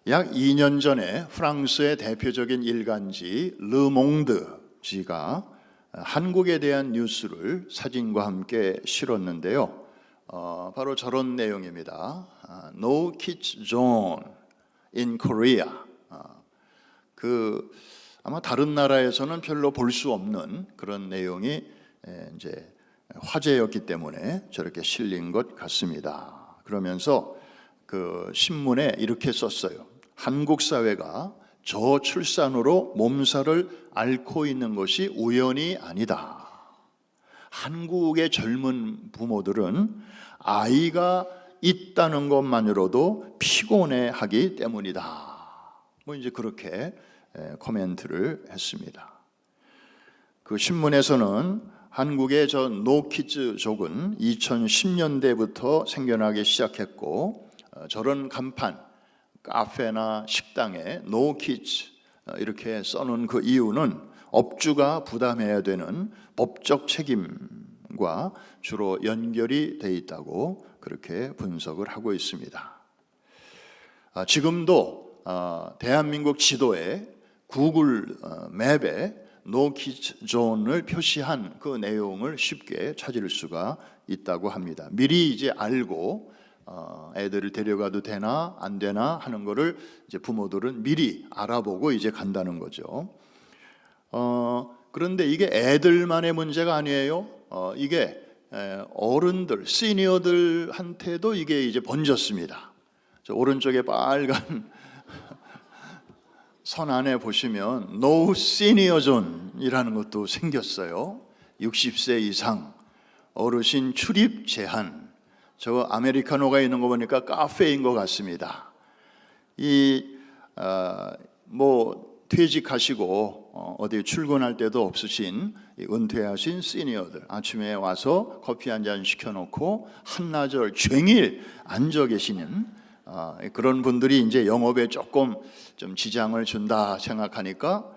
약 2년 전에 프랑스의 대표적인 일간지 르몽드지가 한국에 대한 뉴스를 사진과 함께 실었는데요. 바로 저런 내용입니다. No Kids Zone in Korea. 아마 다른 나라에서는 별로 볼 수 없는 그런 내용이 이제 화제였기 때문에 저렇게 실린 것 같습니다. 그러면서 그 신문에 이렇게 썼어요. 한국 사회가 저출산으로 몸살을 앓고 있는 것이 우연이 아니다. 한국의 젊은 부모들은 아이가 있다는 것만으로도 피곤해하기 때문이다. 이제 그렇게 코멘트를 했습니다. 그 신문에서는 한국의 저 노키즈족은 2010년대부터 생겨나기 시작했고, 저런 간판, 카페나 식당에 노키즈 이렇게 써놓은 그 이유는 업주가 부담해야 되는 법적 책임과 주로 연결이 돼 있다고 그렇게 분석을 하고 있습니다. 지금도 대한민국 지도에 구글 맵에 노키즈 존을 표시한 그 내용을 쉽게 찾을 수가 있다고 합니다. 미리 이제 알고 애들을 데려가도 되나 안 되나 하는 거를 이제 부모들은 미리 알아보고 이제 간다는 거죠. 그런데 이게 애들만의 문제가 아니에요. 이게 어른들, 시니어들한테도 이게 이제 번졌습니다. 저 오른쪽에 빨간 선 안에 보시면 No Senior Zone이라는 것도 생겼어요. 60세 이상 어르신 출입 제한. 저 아메리카노가 있는 거 보니까 카페인 것 같습니다. 퇴직하시고 어디 출근할 때도 없으신 은퇴하신 시니어들, 아침에 와서 커피 한 잔 시켜놓고 한나절 종일 앉아 계시는 그런 분들이 이제 영업에 조금 좀 지장을 준다 생각하니까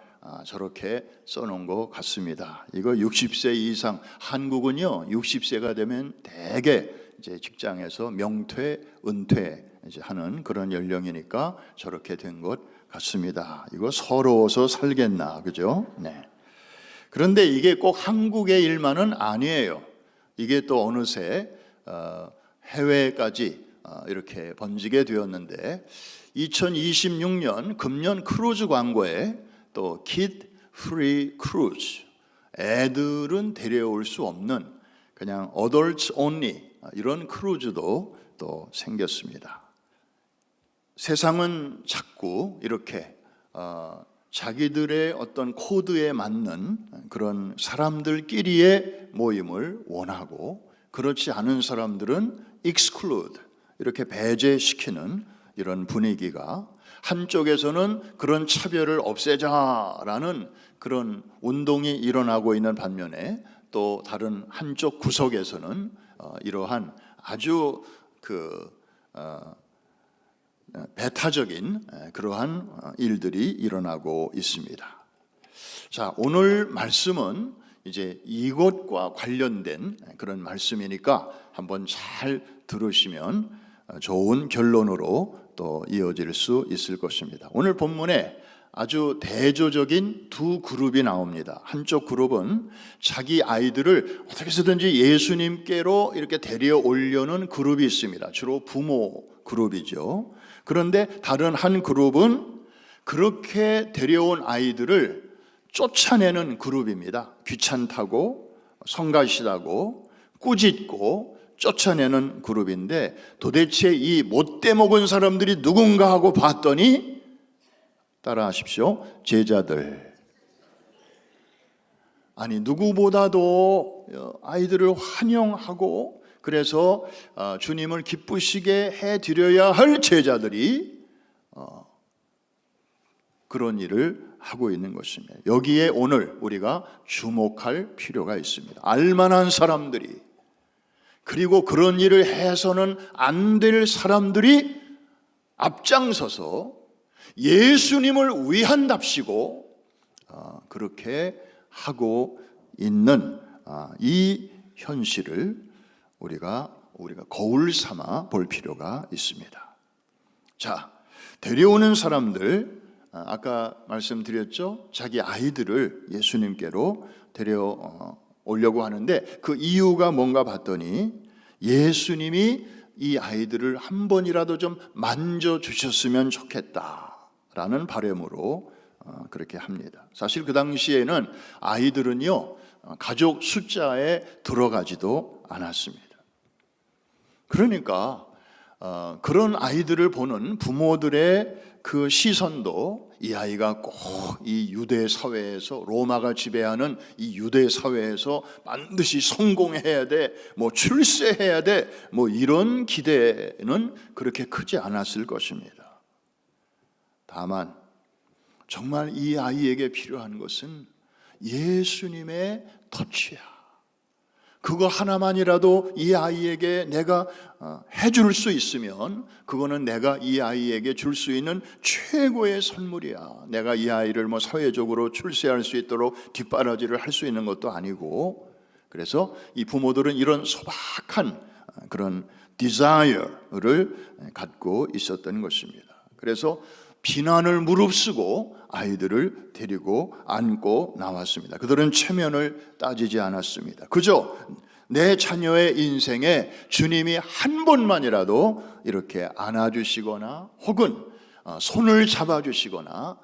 저렇게 써놓은 것 같습니다. 이거 60세 이상, 한국은요 60세가 되면 대개 이제 직장에서 명퇴, 은퇴 이제 하는 그런 연령이니까 저렇게 된 것 같습니다. 이거 서러워서 살겠나, 그죠? 네. 그런데 이게 꼭 한국의 일만은 아니에요. 이게 또 어느새 해외까지 이렇게 번지게 되었는데 2026년 금년 크루즈 광고에 또 Kid Free Cruise, 애들은 데려올 수 없는 그냥 Adults Only 이런 크루즈도 또 생겼습니다. 세상은 자꾸 이렇게 자기들의 어떤 코드에 맞는 그런 사람들끼리의 모임을 원하고, 그렇지 않은 사람들은 exclude, 이렇게 배제시키는 이런 분위기가, 한쪽에서는 그런 차별을 없애자라는 그런 운동이 일어나고 있는 반면에 또 다른 한쪽 구석에서는 이러한 아주 배타적인 그러한 일들이 일어나고 있습니다. 자, 오늘 말씀은 이제 이것과 관련된 그런 말씀이니까 한번 잘 들으시면 좋은 결론으로 또 이어질 수 있을 것입니다. 오늘 본문에 아주 대조적인 두 그룹이 나옵니다. 한쪽 그룹은 자기 아이들을 어떻게 해서든지 예수님께로 이렇게 데려오려는 그룹이 있습니다. 주로 부모 그룹이죠. 그런데 다른 한 그룹은 그렇게 데려온 아이들을 쫓아내는 그룹입니다. 귀찮다고, 성가시다고, 꾸짖고 쫓아내는 그룹인데, 도대체 이 못돼 먹은 사람들이 누군가 하고 봤더니, 따라하십시오, 제자들. 아니, 누구보다도 아이들을 환영하고 그래서 주님을 기쁘시게 해드려야 할 제자들이 그런 일을 하고 있는 것입니다. 여기에 오늘 우리가 주목할 필요가 있습니다. 알만한 사람들이, 그리고 그런 일을 해서는 안 될 사람들이 앞장서서 예수님을 위한답시고 그렇게 하고 있는 이 현실을 우리가 거울 삼아 볼 필요가 있습니다. 자, 데려오는 사람들, 아까 말씀드렸죠? 자기 아이들을 예수님께로 데려오려고 하는데 그 이유가 뭔가 봤더니 예수님이 이 아이들을 한 번이라도 좀 만져주셨으면 좋겠다라는 바람으로 그렇게 합니다. 사실 그 당시에는 아이들은요, 가족 숫자에 들어가지도 않았습니다. 그러니까 그런 아이들을 보는 부모들의 그 시선도 이 아이가 꼭 이 유대 사회에서, 로마가 지배하는 이 유대 사회에서 반드시 성공해야 돼, 뭐 출세해야 돼, 뭐 이런 기대는 그렇게 크지 않았을 것입니다. 다만 정말 이 아이에게 필요한 것은 예수님의 터치야. 그거 하나만이라도 이 아이에게 내가 해줄 수 있으면 그거는 내가 이 아이에게 줄 수 있는 최고의 선물이야. 내가 이 아이를 뭐 사회적으로 출세할 수 있도록 뒷바라지를 할 수 있는 것도 아니고, 그래서 이 부모들은 이런 소박한 그런 디자이어를 갖고 있었던 것입니다. 그래서 비난을 무릅쓰고 아이들을 데리고 안고 나왔습니다. 그들은 체면을 따지지 않았습니다. 그저 내 자녀의 인생에 주님이 한 번만이라도 이렇게 안아주시거나 혹은 손을 잡아주시거나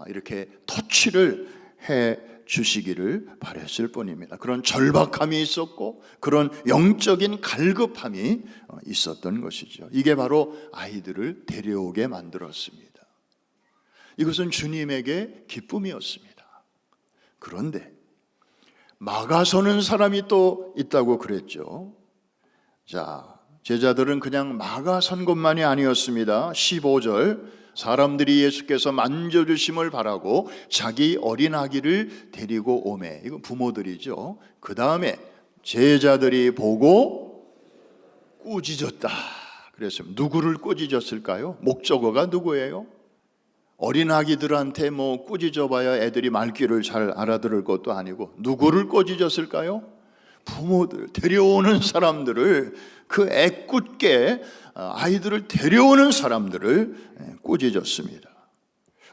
이렇게 터치를 해 주시기를 바랬을 뿐입니다. 그런 절박함이 있었고 그런 영적인 갈급함이 있었던 것이죠. 이게 바로 아이들을 데려오게 만들었습니다. 이것은 주님에게 기쁨이었습니다. 그런데 막아서는 사람이 또 있다고 그랬죠. 자, 제자들은 그냥 막아선 것만이 아니었습니다. 15절, 사람들이 예수께서 만져주심을 바라고 자기 어린 아기를 데리고 오매. 이건 부모들이죠. 그 다음에 제자들이 보고 꾸짖었다 그랬습니다. 누구를 꾸짖었을까요? 목적어가 누구예요? 어린 아기들한테 뭐 꾸짖어봐야 애들이 말귀를 잘 알아들을 것도 아니고 누구를 꾸짖었을까요? 부모들, 데려오는 사람들을, 그 애꿎게 아이들을 데려오는 사람들을 꾸짖었습니다.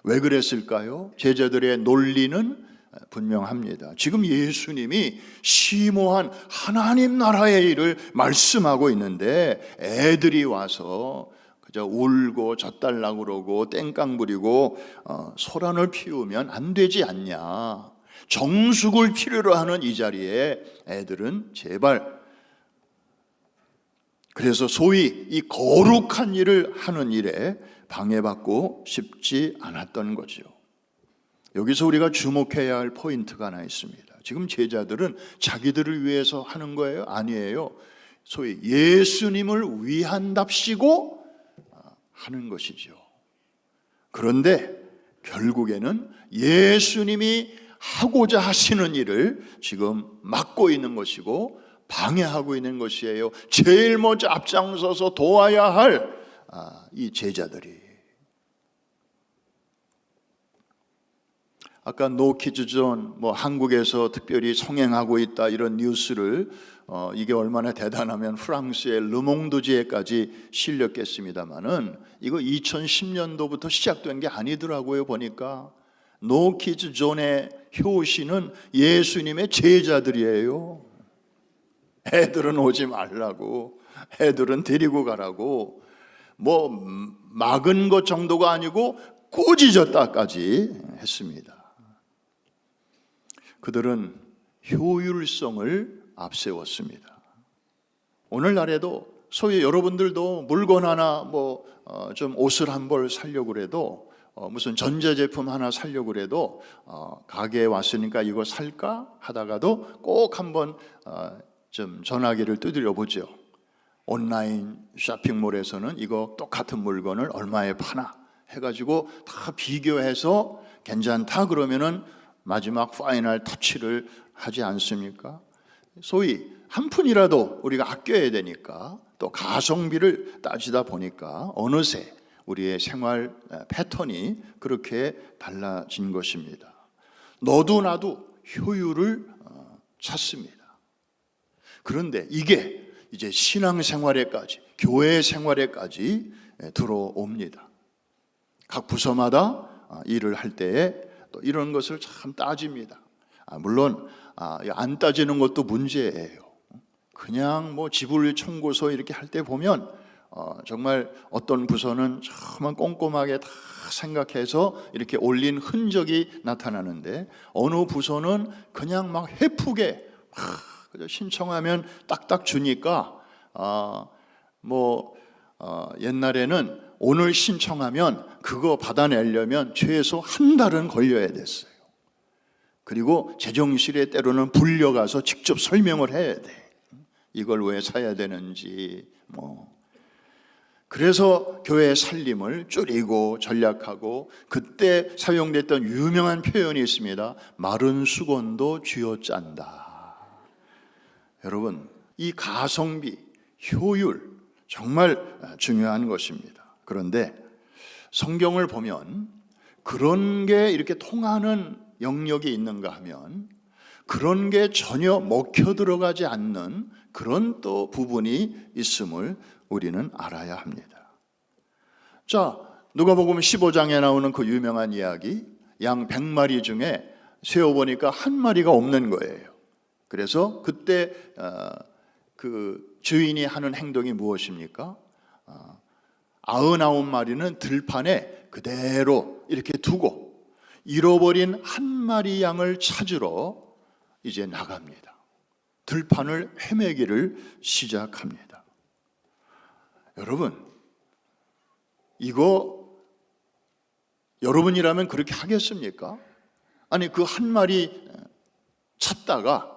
왜 그랬을까요? 제자들의 논리는 분명합니다. 지금 예수님이 심오한 하나님 나라의 일을 말씀하고 있는데 애들이 와서 그저 울고 젖달라고 그러고 땡깡 부리고 소란을 피우면 안 되지 않냐. 정숙을 필요로 하는 이 자리에 애들은 제발, 그래서 소위 이 거룩한 일을 하는 일에 방해받고 싶지 않았던 거죠. 여기서 우리가 주목해야 할 포인트가 하나 있습니다. 지금 제자들은 자기들을 위해서 하는 거예요? 아니에요. 소위 예수님을 위한답시고 하는 것이죠. 그런데 결국에는 예수님이 하고자 하시는 일을 지금 막고 있는 것이고 방해하고 있는 것이에요. 제일 먼저 앞장서서 도와야 할 이 제자들이. 아까 노키즈존, 뭐 한국에서 특별히 성행하고 있다 이런 뉴스를 이게 얼마나 대단하면 프랑스의 르몽드지에까지 실렸겠습니다만은 이거 2010년도부터 시작된 게 아니더라고요. 보니까 노키즈존의 효시는 예수님의 제자들이에요. 애들은 오지 말라고, 애들은 데리고 가라고, 뭐 막은 것 정도가 아니고 꾸짖었다까지 했습니다. 그들은 효율성을 앞세웠습니다. 오늘날에도 소위 여러분들도 물건 하나 좀 옷을 한 벌 사려고 그래도 무슨 전자제품 하나 사려고 그래도 가게에 왔으니까 이거 살까 하다가도 꼭 한번 좀 전화기를 두드려 보죠. 온라인 쇼핑몰에서는 이거 똑같은 물건을 얼마에 파나 해가지고 다 비교해서 괜찮다 그러면은 마지막 파이널 터치를 하지 않습니까? 소위 한 푼이라도 우리가 아껴야 되니까, 또 가성비를 따지다 보니까 어느새 우리의 생활 패턴이 그렇게 달라진 것입니다. 너도 나도 효율을 찾습니다. 그런데 이게 이제 신앙생활에까지, 교회 생활에까지 들어옵니다. 각 부서마다 일을 할 때에 또 이런 것을 참 따집니다. 물론 안 따지는 것도 문제예요. 그냥 뭐 지불 청구서 이렇게 할 때 보면 정말 어떤 부서는 정말 꼼꼼하게 다 생각해서 이렇게 올린 흔적이 나타나는데, 어느 부서는 그냥 막 헤프게 그저 신청하면 딱딱 주니까 옛날에는 오늘 신청하면 그거 받아내려면 최소 한 달은 걸려야 됐어요. 그리고 재정실에 때로는 불려가서 직접 설명을 해야 돼. 이걸 왜 사야 되는지 그래서 교회 살림을 줄이고 전략하고, 그때 사용됐던 유명한 표현이 있습니다. 마른 수건도 쥐어짠다. 여러분, 이 가성비, 효율 정말 중요한 것입니다. 그런데 성경을 보면 그런 게 이렇게 통하는 영역이 있는가 하면 그런 게 전혀 먹혀 들어가지 않는 그런 또 부분이 있음을 우리는 알아야 합니다. 자, 누가복음 15장에 나오는 그 유명한 이야기, 양 100마리 중에 세어보니까 한 마리가 없는 거예요. 그래서 그때 그 주인이 하는 행동이 무엇입니까? 99마리는 들판에 그대로 이렇게 두고 잃어버린 한 마리 양을 찾으러 이제 나갑니다. 들판을 헤매기를 시작합니다. 여러분, 이거 여러분이라면 그렇게 하겠습니까? 아니, 그 한 마리 찾다가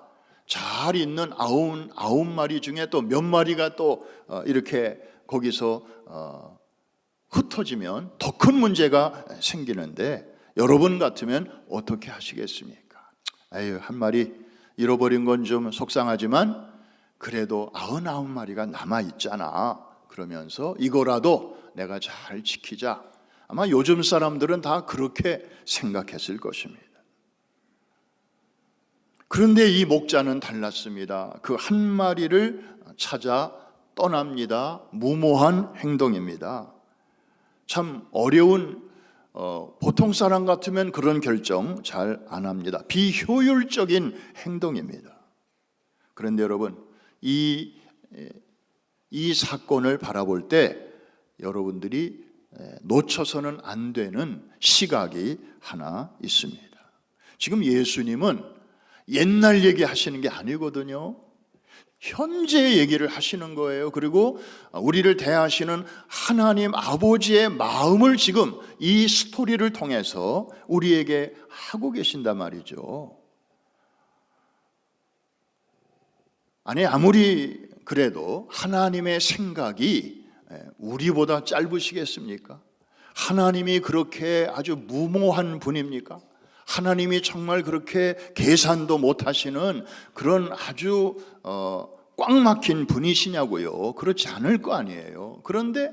잘 있는 99마리 중에 또 몇 마리가 또 이렇게 거기서 흩어지면 더 큰 문제가 생기는데, 여러분 같으면 어떻게 하시겠습니까? 아유, 한 마리 잃어버린 건 좀 속상하지만 그래도 99마리가 남아있잖아. 그러면서 이거라도 내가 잘 지키자. 아마 요즘 사람들은 다 그렇게 생각했을 것입니다. 그런데 이 목자는 달랐습니다. 그 한 마리를 찾아 떠납니다. 무모한 행동입니다. 참 어려운, 보통 사람 같으면 그런 결정 잘 안 합니다. 비효율적인 행동입니다. 그런데 여러분, 이 사건을 바라볼 때 여러분들이 놓쳐서는 안 되는 시각이 하나 있습니다. 지금 예수님은 옛날 얘기 하시는 게 아니거든요. 현재 얘기를 하시는 거예요. 그리고 우리를 대하시는 하나님 아버지의 마음을 지금 이 스토리를 통해서 우리에게 하고 계신단 말이죠. 아니, 아무리 그래도 하나님의 생각이 우리보다 짧으시겠습니까? 하나님이 그렇게 아주 무모한 분입니까? 하나님이 정말 그렇게 계산도 못하시는 그런 아주 꽉 막힌 분이시냐고요? 그렇지 않을 거 아니에요. 그런데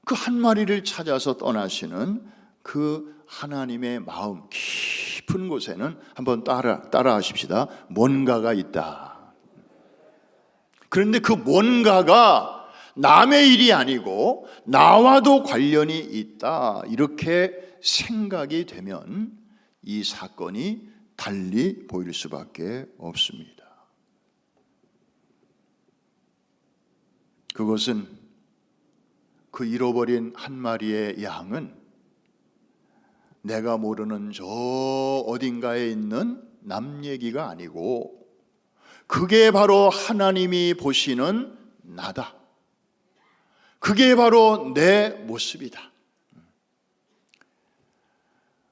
그 한 마리를 찾아서 떠나시는 그 하나님의 마음 깊은 곳에는 한번 따라하십시다. 뭔가가 있다. 그런데 그 뭔가가 남의 일이 아니고 나와도 관련이 있다, 이렇게 생각이 되면 이 사건이 달리 보일 수밖에 없습니다. 그것은 그 잃어버린 한 마리의 양은 내가 모르는 저 어딘가에 있는 남 얘기가 아니고 그게 바로 하나님이 보시는 나다. 그게 바로 내 모습이다.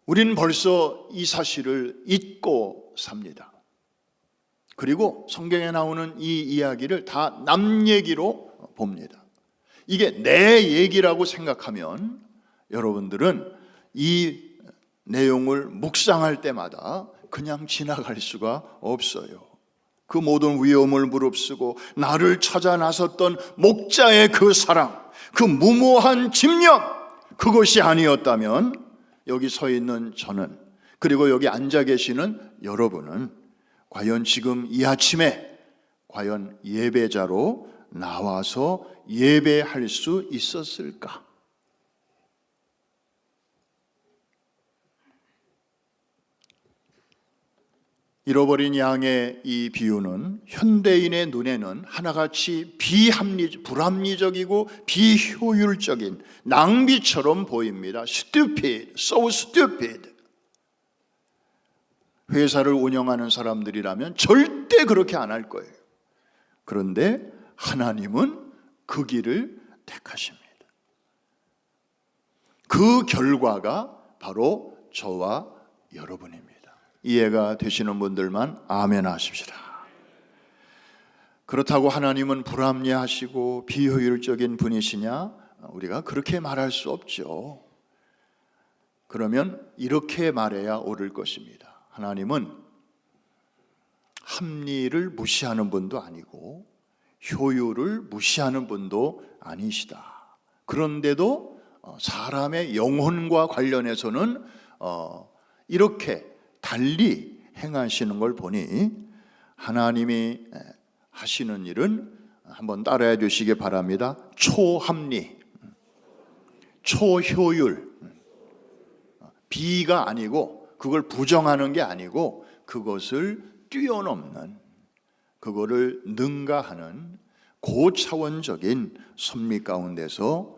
우리는 벌써 이 사실을 잊고 삽니다. 그리고 성경에 나오는 이 이야기를 다 남 얘기로 봅니다. 이게 내 얘기라고 생각하면 여러분들은 이 내용을 묵상할 때마다 그냥 지나갈 수가 없어요. 그 모든 위험을 무릅쓰고 나를 찾아 나섰던 목자의 그 사랑, 그 무모한 집념, 그것이 아니었다면 여기 서 있는 저는, 그리고 여기 앉아 계시는 여러분은 과연 지금 이 아침에 과연 예배자로 나와서 예배할 수 있었을까? 잃어버린 양의 이 비유는 현대인의 눈에는 하나같이 불합리적이고 비효율적인 낭비처럼 보입니다. Stupid, so stupid. 회사를 운영하는 사람들이라면 절대 그렇게 안 할 거예요. 그런데 하나님은 그 길을 택하십니다. 그 결과가 바로 저와 여러분입니다. 이해가 되시는 분들만 아멘 하십시다. 그렇다고 하나님은 불합리하시고 비효율적인 분이시냐? 우리가 그렇게 말할 수 없죠. 그러면 이렇게 말해야 옳을 것입니다. 하나님은 합리를 무시하는 분도 아니고 효율을 무시하는 분도 아니시다. 그런데도 사람의 영혼과 관련해서는 이렇게 달리 행하시는 걸 보니 하나님이 하시는 일은 한번 따라해 주시기 바랍니다. 초합리, 초효율, 비가 아니고 그걸 부정하는 게 아니고 그것을 뛰어넘는, 그거를 능가하는 고차원적인 섭리 가운데서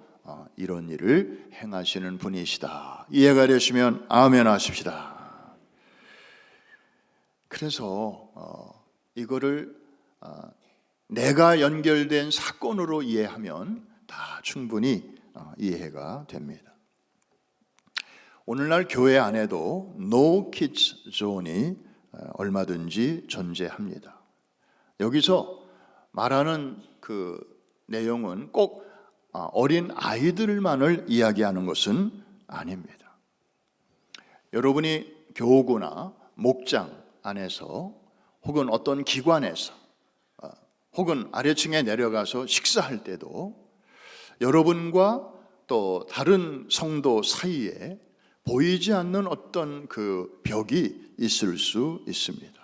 이런 일을 행하시는 분이시다. 이해가 되시면 아멘 하십시다. 그래서 이거를 내가 연결된 사건으로 이해하면 다 충분히 이해가 됩니다. 오늘날 교회 안에도 No Kids Zone이 얼마든지 존재합니다. 여기서 말하는 그 내용은 꼭 어린 아이들만을 이야기하는 것은 아닙니다. 여러분이 교구나 목장 안에서 혹은 어떤 기관에서 혹은 아래층에 내려가서 식사할 때도 여러분과 또 다른 성도 사이에 보이지 않는 어떤 그 벽이 있을 수 있습니다.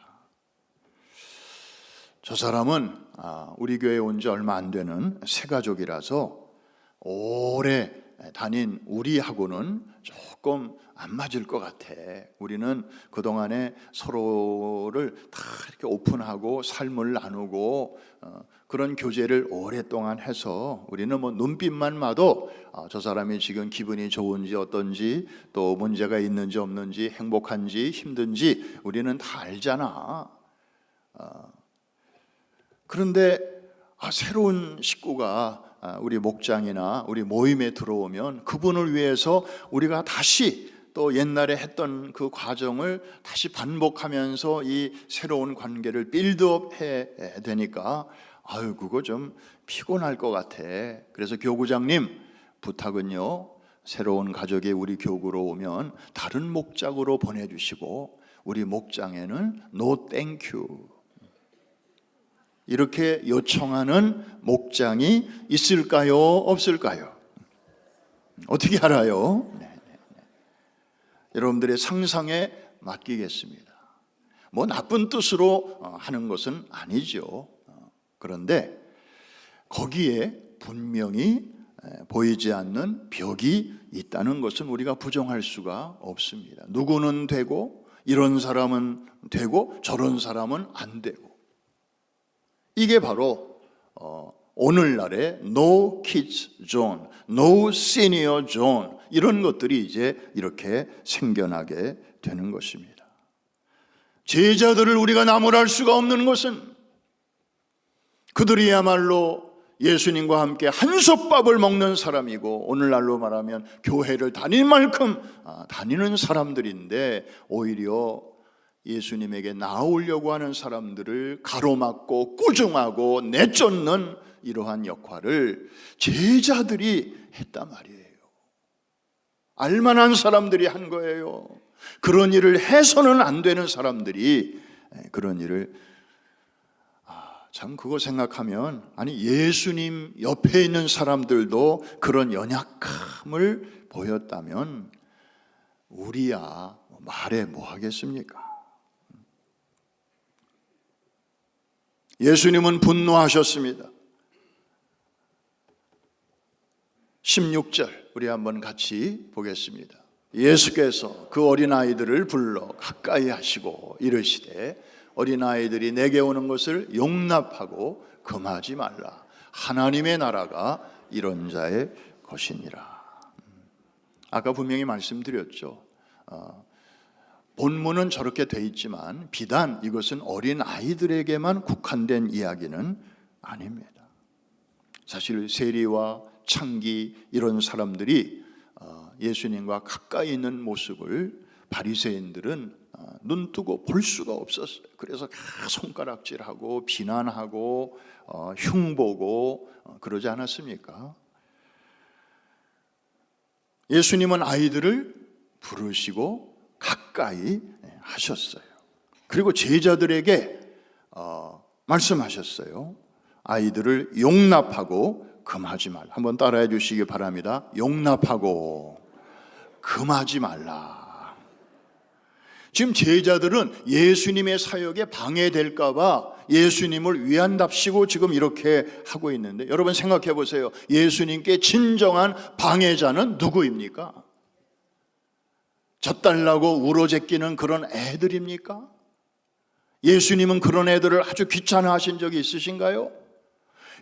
저 사람은 우리 교회에 온 지 얼마 안 되는 새가족이라서 오래 다닌 우리하고는 조금 안 맞을 것 같아. 우리는 그동안에 서로를 다 이렇게 오픈하고 삶을 나누고 그런 교제를 오랫동안 해서 우리는 뭐 눈빛만 봐도 저 사람이 지금 기분이 좋은지 어떤지 또 문제가 있는지 없는지 행복한지 힘든지 우리는 다 알잖아. 그런데 새로운 식구가 우리 목장이나 우리 모임에 들어오면 그분을 위해서 우리가 다시 또 옛날에 했던 그 과정을 다시 반복하면서 이 새로운 관계를 빌드업 해야 되니까 그거 좀 피곤할 것 같아. 그래서 교구장님 부탁은요, 새로운 가족이 우리 교구로 오면 다른 목장으로 보내주시고 우리 목장에는 No thank you 이렇게 요청하는 목장이 있을까요? 없을까요? 어떻게 알아요? 여러분들의 상상에 맡기겠습니다. 뭐 나쁜 뜻으로 하는 것은 아니죠. 그런데 거기에 분명히 보이지 않는 벽이 있다는 것은 우리가 부정할 수가 없습니다. 누구는 되고 이런 사람은 되고 저런 사람은 안 되고, 이게 바로 오늘날의 No Kids Zone, No Senior Zone 이런 것들이 이제 이렇게 생겨나게 되는 것입니다. 제자들을 우리가 나무랄 수가 없는 것은 그들이야말로 예수님과 함께 한솥밥을 먹는 사람이고 오늘날로 말하면 교회를 다닐 만큼 다니는 사람들인데 오히려 예수님에게 나오려고 하는 사람들을 가로막고 꾸중하고 내쫓는 이러한 역할을 제자들이 했단 말이에요. 알만한 사람들이 한 거예요. 그런 일을 해서는 안 되는 사람들이 그런 일을 참 그거 생각하면 예수님 옆에 있는 사람들도 그런 연약함을 보였다면 우리야 말해 뭐 하겠습니까? 예수님은 분노하셨습니다. 16절 우리 한번 같이 보겠습니다. 예수께서 그 어린아이들을 불러 가까이 하시고 이르시되 어린아이들이 내게 오는 것을 용납하고 금하지 말라. 하나님의 나라가 이런 자의 것이니라. 아까 분명히 말씀드렸죠. 본문은 저렇게 돼 있지만 비단 이것은 어린아이들에게만 국한된 이야기는 아닙니다. 사실 세리와 창기 이런 사람들이 예수님과 가까이 있는 모습을 바리새인들은 눈뜨고 볼 수가 없었어요. 그래서 손가락질하고 비난하고 흉보고 그러지 않았습니까? 예수님은 아이들을 부르시고 가까이 하셨어요. 그리고 제자들에게 말씀하셨어요. 아이들을 용납하고 금하지 말라. 한번 따라해 주시기 바랍니다. 용납하고 금하지 말라. 지금 제자들은 예수님의 사역에 방해될까 봐 예수님을 위한답시고 지금 이렇게 하고 있는데, 여러분 생각해 보세요. 예수님께 진정한 방해자는 누구입니까? 젖달라고 울어제끼는 그런 애들입니까? 예수님은 그런 애들을 아주 귀찮아하신 적이 있으신가요?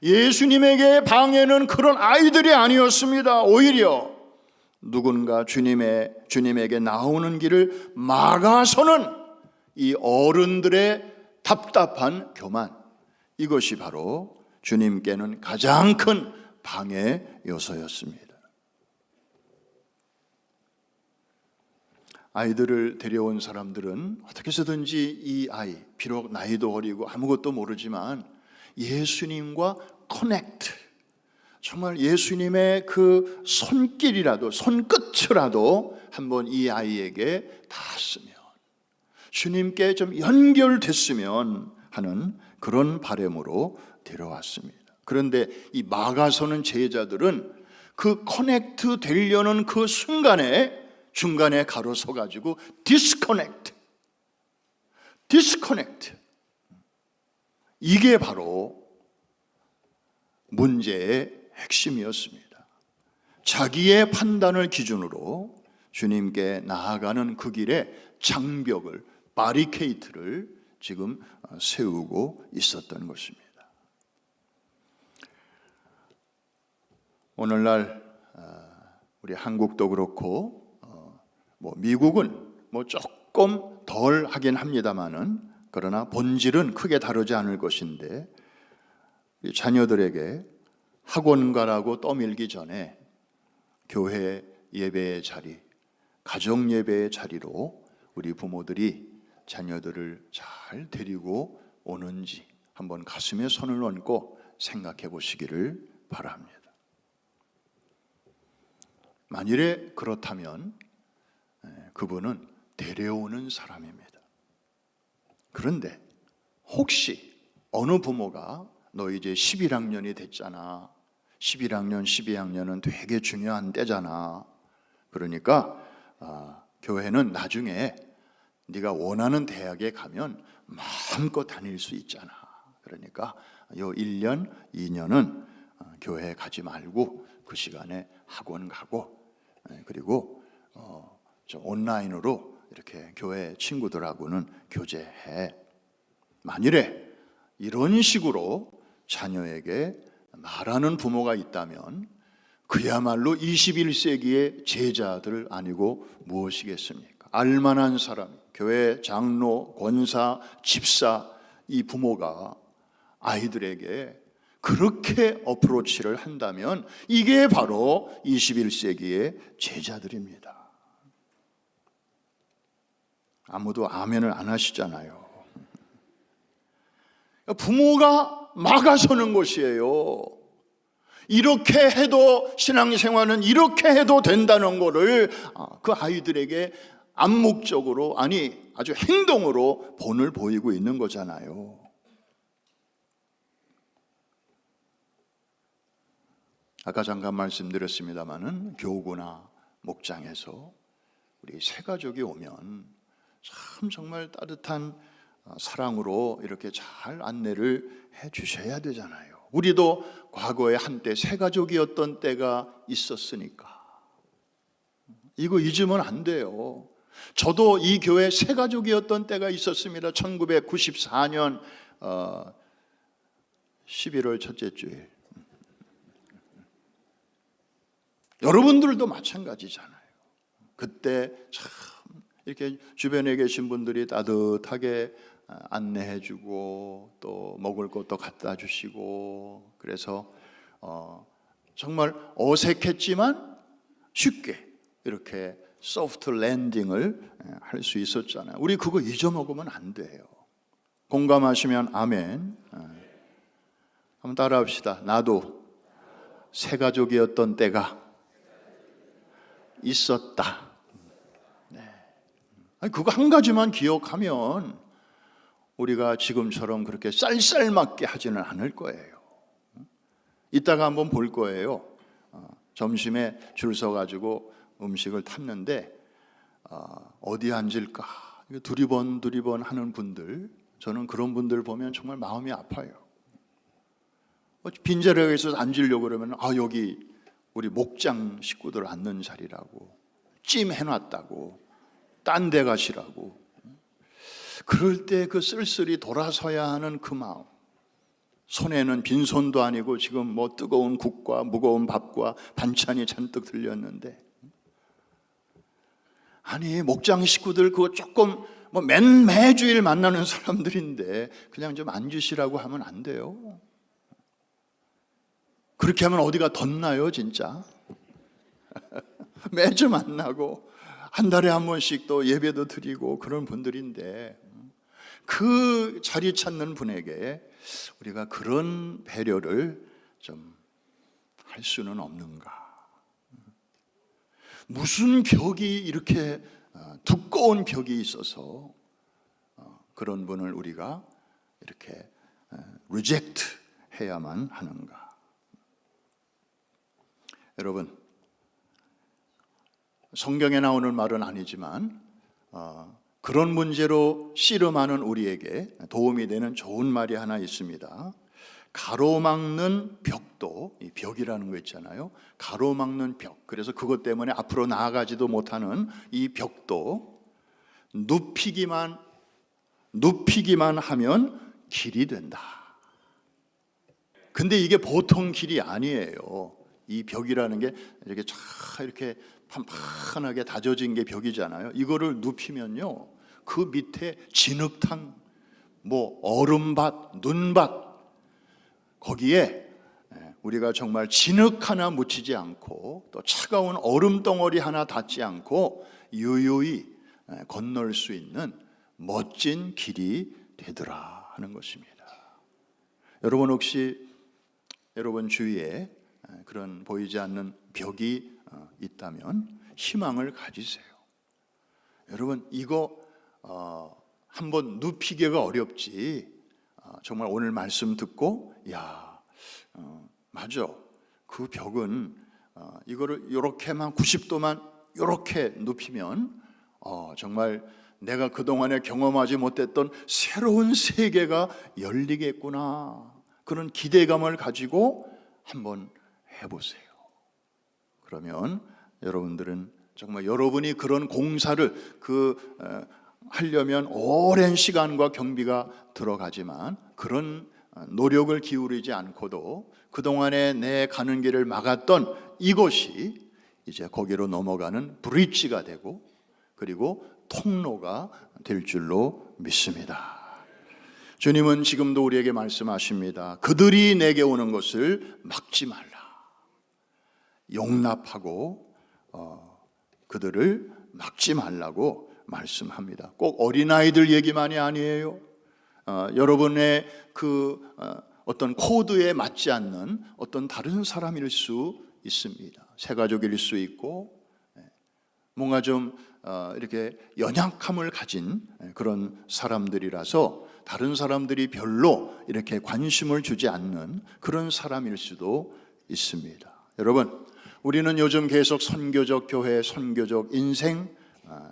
예수님에게 방해는 그런 아이들이 아니었습니다. 오히려 누군가 주님에게 나오는 길을 막아서는 이 어른들의 답답한 교만, 이것이 바로 주님께는 가장 큰 방해 요소였습니다. 아이들을 데려온 사람들은 어떻게 해서든지 이 아이, 비록 나이도 어리고 아무것도 모르지만 예수님과 커넥트, 정말 예수님의 그 손길이라도, 손끝이라도 한번 이 아이에게 닿았으면, 주님께 좀 연결됐으면 하는 그런 바람으로 데려왔습니다. 그런데 이 막아서는 제자들은 그 커넥트 되려는 그 순간에 중간에 가로서 가지고 디스커넥트. 이게 바로 문제의 핵심이었습니다. 자기의 판단을 기준으로 주님께 나아가는 그 길에 장벽을, 바리케이트를 지금 세우고 있었던 것입니다. 오늘날 우리 한국도 그렇고 미국은 조금 덜 하긴 합니다만은, 그러나 본질은 크게 다르지 않을 것인데, 자녀들에게 학원가라고 떠밀기 전에 교회 예배의 자리, 가정 예배의 자리로 우리 부모들이 자녀들을 잘 데리고 오는지 한번 가슴에 손을 얹고 생각해 보시기를 바랍니다. 만일에 그렇다면 그분은 데려오는 사람입니다. 그런데 혹시 어느 부모가 너 이제 11학년이 됐잖아. 11학년, 12학년은 되게 중요한 때잖아. 그러니까 교회는 나중에 네가 원하는 대학에 가면 마음껏 다닐 수 있잖아. 그러니까 요 1년, 2년은 교회 가지 말고 그 시간에 학원 가고, 그리고 온라인으로 이렇게 교회 친구들하고는 교제해. 만일에 이런 식으로 자녀에게 말하는 부모가 있다면 그야말로 21세기의 제자들 아니고 무엇이겠습니까? 알만한 사람, 교회 장로, 권사, 집사, 이 부모가 아이들에게 그렇게 어프로치를 한다면 이게 바로 21세기의 제자들입니다. 아무도 아멘을 안 하시잖아요. 부모가 막아서는 것이에요. 이렇게 해도 신앙생활은 이렇게 해도 된다는 것을 그 아이들에게 암묵적으로, 아니 아주 행동으로 본을 보이고 있는 거잖아요. 아까 잠깐 말씀드렸습니다마는 교구나 목장에서 우리 새 가족이 오면 참 정말 따뜻한 사랑으로 이렇게 잘 안내를 해 주셔야 되잖아요. 우리도 과거에 한때 새 가족이었던 때가 있었으니까 이거 잊으면 안 돼요. 저도 이 교회 새가족이었던 때가 있었습니다. 1994년 11월 첫째 주일. 여러분들도 마찬가지잖아요. 그때 참 이렇게 주변에 계신 분들이 따뜻하게 안내해주고 또 먹을 것도 갖다 주시고, 그래서 정말 어색했지만 쉽게 이렇게 소프트 랜딩을 할 수 있었잖아요. 우리 그거 잊어먹으면 안 돼요. 공감하시면 아멘. 한번 따라합시다. 나도 새가족이었던 때가 있었다. 네. 그거 한 가지만 기억하면 우리가 지금처럼 그렇게 쌀쌀맞게 하지는 않을 거예요. 이따가 한번 볼 거예요. 점심에 줄 서가지고 음식을 탔는데 어디 앉을까 두리번 하는 분들, 저는 그런 분들 보면 정말 마음이 아파요. 빈자리가 있어서 앉으려고 그러면 여기 우리 목장 식구들 앉는 자리라고, 찜 해놨다고, 딴 데 가시라고. 그럴 때 그 쓸쓸히 돌아서야 하는 그 마음, 손에는 빈손도 아니고 지금 뭐 뜨거운 국과 무거운 밥과 반찬이 잔뜩 들렸는데, 아니 목장 식구들 그거 조금 뭐 매주일 만나는 사람들인데 그냥 좀 앉으시라고 하면 안 돼요. 그렇게 하면 어디가 덧나요 진짜. 매주 만나고 한 달에 한 번씩 또 예배도 드리고 그런 분들인데, 그 자리 찾는 분에게 우리가 그런 배려를 좀 할 수는 없는가. 무슨 벽이 이렇게 두꺼운 벽이 있어서 그런 분을 우리가 이렇게 리젝트 해야만 하는가. 여러분, 성경에 나오는 말은 아니지만 그런 문제로 씨름하는 우리에게 도움이 되는 좋은 말이 하나 있습니다. 가로막는 벽도, 이 벽이라는 거 있잖아요. 가로막는 벽. 그래서 그것 때문에 앞으로 나아가지도 못하는 이 벽도 눕히기만 하면 길이 된다. 근데 이게 보통 길이 아니에요. 이 벽이라는 게 이렇게 쫙 이렇게 판판하게 다져진 게 벽이잖아요. 이거를 눕히면요, 그 밑에 진흙탕, 뭐 얼음밭, 눈밭, 거기에 우리가 정말 진흙 하나 묻히지 않고 또 차가운 얼음 덩어리 하나 닿지 않고 유유히 건널 수 있는 멋진 길이 되더라 하는 것입니다. 여러분, 혹시 여러분 주위에 그런 보이지 않는 벽이 있다면 희망을 가지세요. 여러분, 이거 한번 눕히기가 어렵지, 정말 오늘 말씀 듣고 맞아, 그 벽은 이거를 이렇게만 90도만 이렇게 눕히면 정말 내가 그동안에 경험하지 못했던 새로운 세계가 열리겠구나, 그런 기대감을 가지고 한번 해보세요. 그러면 여러분들은 정말 여러분이 그런 공사를 하려면 오랜 시간과 경비가 들어가지만 그런 노력을 기울이지 않고도 그동안에 내 가는 길을 막았던 이곳이 이제 거기로 넘어가는 브릿지가 되고, 그리고 통로가 될 줄로 믿습니다. 주님은 지금도 우리에게 말씀하십니다. 그들이 내게 오는 것을 막지 말라. 용납하고 그들을 막지 말라고 말씀합니다. 꼭 어린아이들 얘기만이 아니에요. 여러분의 어떤 코드에 맞지 않는 어떤 다른 사람일 수 있습니다. 새가족일 수 있고, 뭔가 좀 이렇게 연약함을 가진 그런 사람들이라서 다른 사람들이 별로 이렇게 관심을 주지 않는 그런 사람일 수도 있습니다. 여러분, 우리는 요즘 계속 선교적 교회, 선교적 인생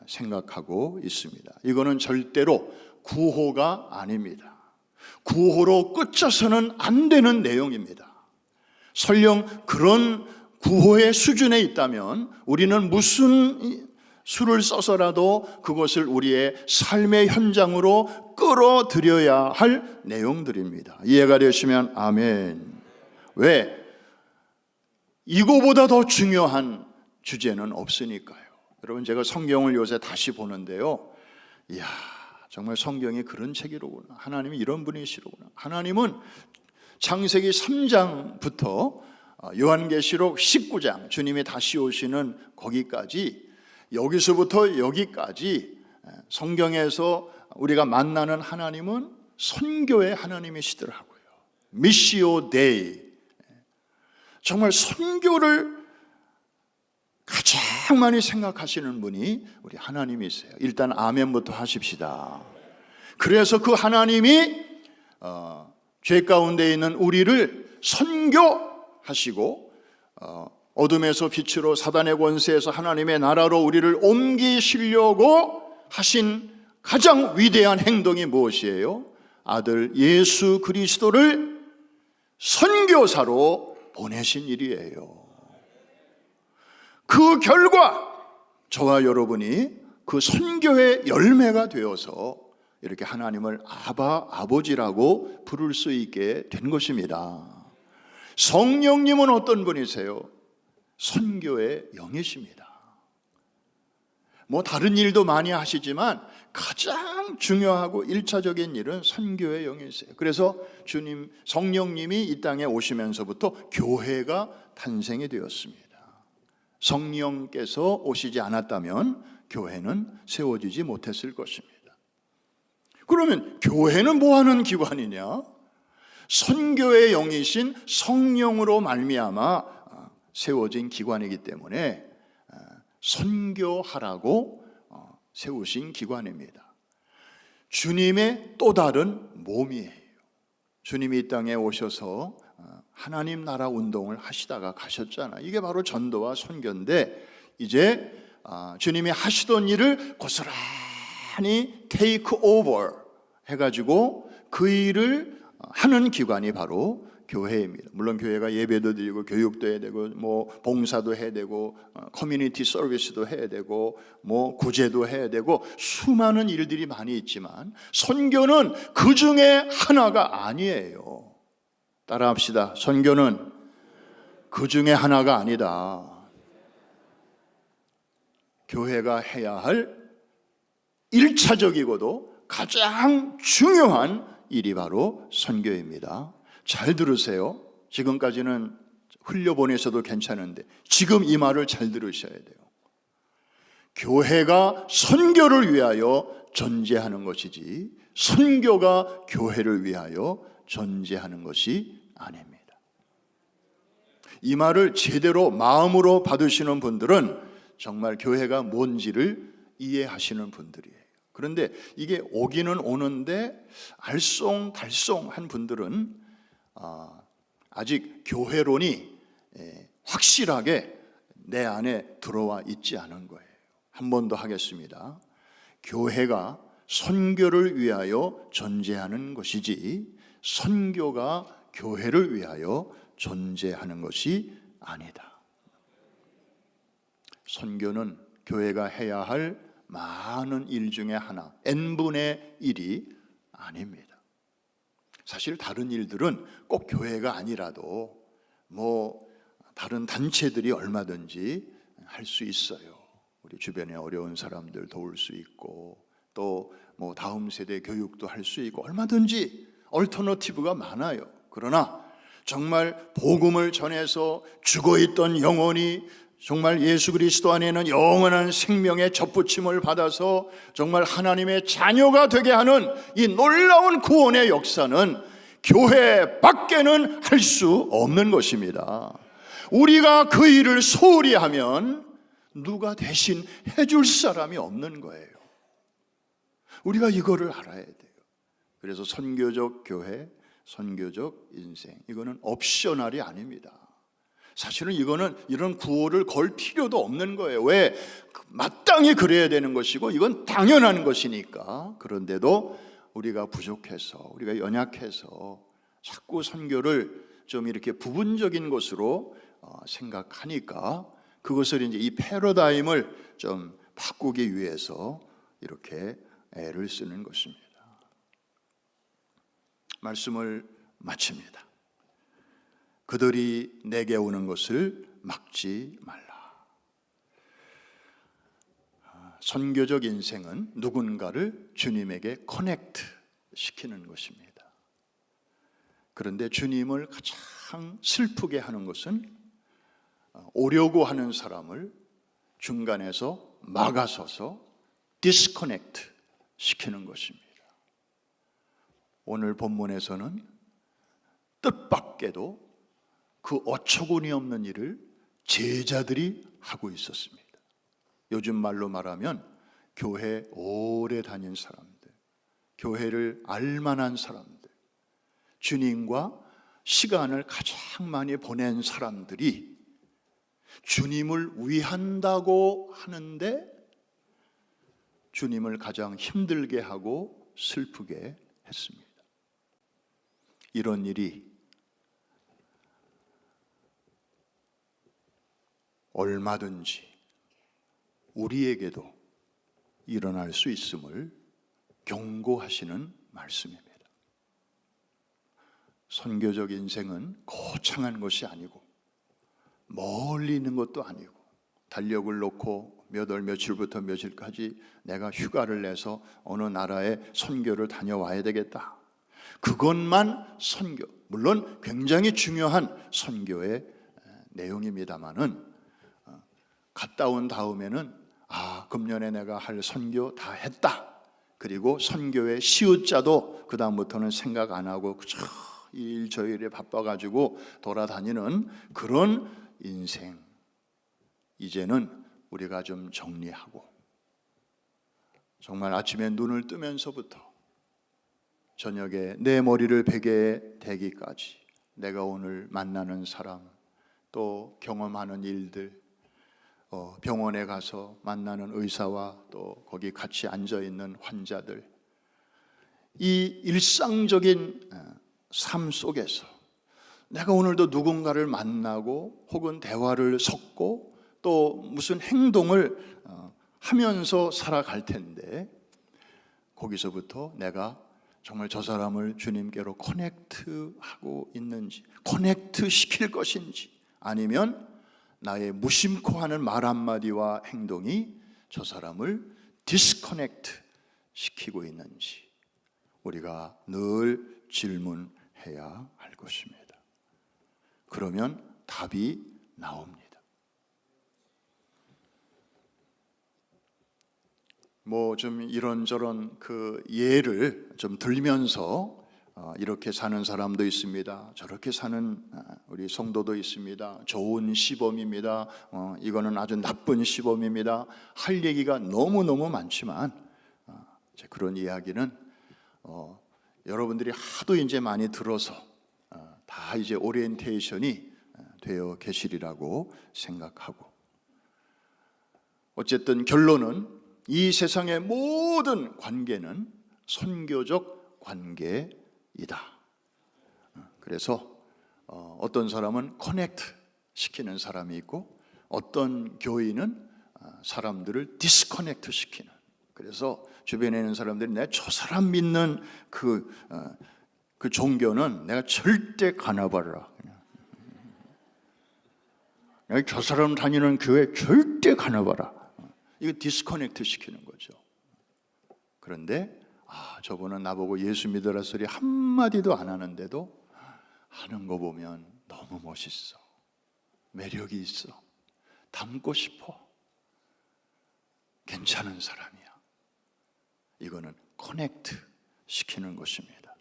생각하고 있습니다. 이거는 절대로 구호가 아닙니다. 구호로 끝져서는 안 되는 내용입니다. 설령 그런 구호의 수준에 있다면 우리는 무슨 수를 써서라도 그것을 우리의 삶의 현장으로 끌어들여야 할 내용들입니다. 이해가 되시면 아멘. 왜? 이거보다 더 중요한 주제는 없으니까요. 여러분, 제가 성경을 요새 다시 보는데요, 이야, 정말 성경이 그런 책이로구나. 하나님이 이런 분이시로구나. 하나님은 창세기 3장부터 요한계시록 19장, 주님이 다시 오시는 거기까지, 여기서부터 여기까지 성경에서 우리가 만나는 하나님은 선교의 하나님이시더라고요. 미시오 데이. 정말 선교를 가장 많이 생각하시는 분이 우리 하나님이세요. 일단 아멘부터 하십시다. 그래서 그 하나님이 죄 가운데 있는 우리를 선교하시고 어둠에서 빛으로 사단의 권세에서 하나님의 나라로 우리를 옮기시려고 하신 가장 위대한 행동이 무엇이에요? 아들 예수 그리스도를 선교사로 보내신 일이에요. 그 결과 저와 여러분이 그 선교의 열매가 되어서 이렇게 하나님을 아버지라고 부를 수 있게 된 것입니다. 성령님은 어떤 분이세요? 선교의 영이십니다. 뭐 다른 일도 많이 하시지만 가장 중요하고 1차적인 일은 선교의 영이세요. 그래서 주님, 성령님이 이 땅에 오시면서부터 교회가 탄생이 되었습니다. 성령께서 오시지 않았다면 교회는 세워지지 못했을 것입니다. 그러면 교회는 뭐하는 기관이냐? 선교의 영이신 성령으로 말미암아 세워진 기관이기 때문에 선교하라고 세우신 기관입니다. 주님의 또 다른 몸이에요. 주님이 이 땅에 오셔서 하나님 나라 운동을 하시다가 가셨잖아요. 이게 바로 전도와 선교인데, 이제 주님이 하시던 일을 고스란히 테이크 오버 해가지고 그 일을 하는 기관이 바로 교회입니다. 물론 교회가 예배도 드리고 교육도 해야 되고 뭐 봉사도 해야 되고 커뮤니티 서비스도 해야 되고 뭐 구제도 해야 되고 수많은 일들이 많이 있지만 선교는 그 중에 하나가 아니에요. 따라합시다. 선교는 그 중에 하나가 아니다. 교회가 해야 할 1차적이고도 가장 중요한 일이 바로 선교입니다. 잘 들으세요. 지금까지는 흘려보내셔도 괜찮은데 지금 이 말을 잘 들으셔야 돼요. 교회가 선교를 위하여 존재하는 것이지 선교가 교회를 위하여 존재하는 것이 아닙니다. 이 말을 제대로 마음으로 받으시는 분들은 정말 교회가 뭔지를 이해하시는 분들이에요. 그런데 이게 오기는 오는데 알쏭달쏭한 분들은 아직 교회론이 확실하게 내 안에 들어와 있지 않은 거예요. 한 번 더 하겠습니다. 교회가 선교를 위하여 존재하는 것이지 선교가 교회를 위하여 존재하는 것이 아니다. 선교는 교회가 해야 할 많은 일 중에 하나, n분의 1이 아닙니다. 사실 다른 일들은 꼭 교회가 아니라도 뭐 다른 단체들이 얼마든지 할 수 있어요. 우리 주변에 어려운 사람들 도울 수 있고 또 뭐 다음 세대 교육도 할 수 있고 얼마든지 얼터너티브가 많아요. 그러나 정말 복음을 전해서 죽어있던 영혼이 정말 예수 그리스도 안에는 영원한 생명의 접붙임을 받아서 정말 하나님의 자녀가 되게 하는 이 놀라운 구원의 역사는 교회 밖에는 할 수 없는 것입니다. 우리가 그 일을 소홀히 하면 누가 대신 해줄 사람이 없는 거예요. 우리가 이거를 알아야 돼요. 그래서 선교적 교회, 선교적 인생, 이거는 옵셔널이 아닙니다. 사실은 이거는 이런 구호를 걸 필요도 없는 거예요. 왜? 마땅히 그래야 되는 것이고 이건 당연한 것이니까. 그런데도 우리가 부족해서, 우리가 연약해서 자꾸 선교를 좀 이렇게 부분적인 것으로 생각하니까 그것을 이제 이 패러다임을 좀 바꾸기 위해서 이렇게 애를 쓰는 것입니다. 말씀을 마칩니다. 그들이 내게 오는 것을 막지 말라. 선교적 인생은 누군가를 주님에게 커넥트 시키는 것입니다. 그런데 주님을 가장 슬프게 하는 것은 오려고 하는 사람을 중간에서 막아서서 디스커넥트 시키는 것입니다. 오늘 본문에서는 뜻밖에도 그 어처구니 없는 일을 제자들이 하고 있었습니다. 요즘 말로 말하면 교회 오래 다닌 사람들, 교회를 알만한 사람들, 주님과 시간을 가장 많이 보낸 사람들이 주님을 위한다고 하는데 주님을 가장 힘들게 하고 슬프게 했습니다. 이런 일이 얼마든지 우리에게도 일어날 수 있음을 경고하시는 말씀입니다. 선교적 인생은 거창한 것이 아니고 멀리 있는 것도 아니고 달력을 놓고 몇 월 며칠부터 며칠까지 내가 휴가를 내서 어느 나라에 선교를 다녀와야 되겠다. 그것만 선교, 물론 굉장히 중요한 선교의 내용입니다마는 갔다 온 다음에는 금년에 내가 할 선교 다 했다. 그리고 선교의 시옷자도 그 다음부터는 생각 안 하고 일 저 일에 바빠가지고 돌아다니는 그런 인생, 이제는 우리가 좀 정리하고 정말 아침에 눈을 뜨면서부터 저녁에 내 머리를 베개 대기까지 내가 오늘 만나는 사람, 또 경험하는 일들, 병원에 가서 만나는 의사와 또 거기 같이 앉아있는 환자들, 이 일상적인 삶 속에서 내가 오늘도 누군가를 만나고 혹은 대화를 섞고 또 무슨 행동을 하면서 살아갈 텐데 거기서부터 내가 정말 저 사람을 주님께로 커넥트하고 있는지, 커넥트 시킬 것인지, 아니면 나의 무심코 하는 말 한마디와 행동이 저 사람을 디스커넥트 시키고 있는지 우리가 늘 질문해야 할 것입니다. 그러면 답이 나옵니다. 좀 이런저런 그 예를 좀 들면서 이렇게 사는 사람도 있습니다. 저렇게 사는 우리 성도도 있습니다. 좋은 시범입니다. 이거는 아주 나쁜 시범입니다. 할 얘기가 너무너무 많지만 그런 이야기는 여러분들이 하도 이제 많이 들어서 다 이제 오리엔테이션이 되어 계시리라고 생각하고, 어쨌든 결론은 이 세상의 모든 관계는 선교적 관계이다. 그래서 어떤 사람은 커넥트 시키는 사람이 있고 어떤 교인은 사람들을 디스커넥트 시키는, 그래서 주변에 있는 사람들이 내가 저 사람 믿는 그 종교는 내가 절대 가나봐라, 내가 저 사람 다니는 교회 절대 가나봐라, 이거 디스커넥트 시키는 거죠. 그런데 저분은 나보고 예수 믿으라 소리 한마디도 안 하는데도 하는 거 보면 너무 멋있어, 매력이 있어, 닮고 싶어, 괜찮은 사람이야. 이거는 커넥트 시키는 것입니다.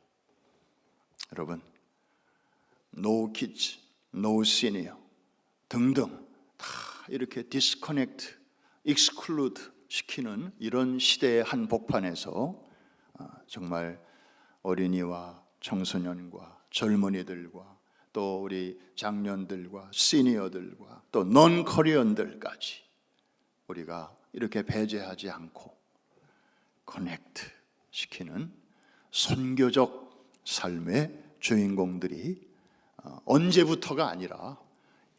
여러분, no kids, no senior 등등 다 이렇게 디스커넥트, 익스클루드 시키는 이런 시대의 한복판에서 정말 어린이와 청소년과 젊은이들과 또 우리 장년들과 시니어들과 또 넌 커리언들까지 우리가 이렇게 배제하지 않고 커넥트 시키는 선교적 삶의 주인공들이 언제부터가 아니라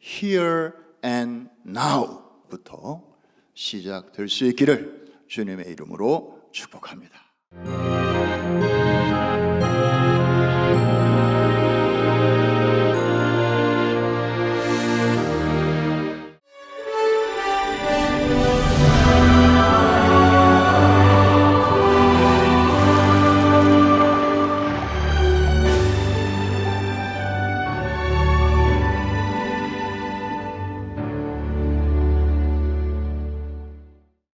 here and now부터 시작될 수 있기를 주님의 이름으로 축복합니다.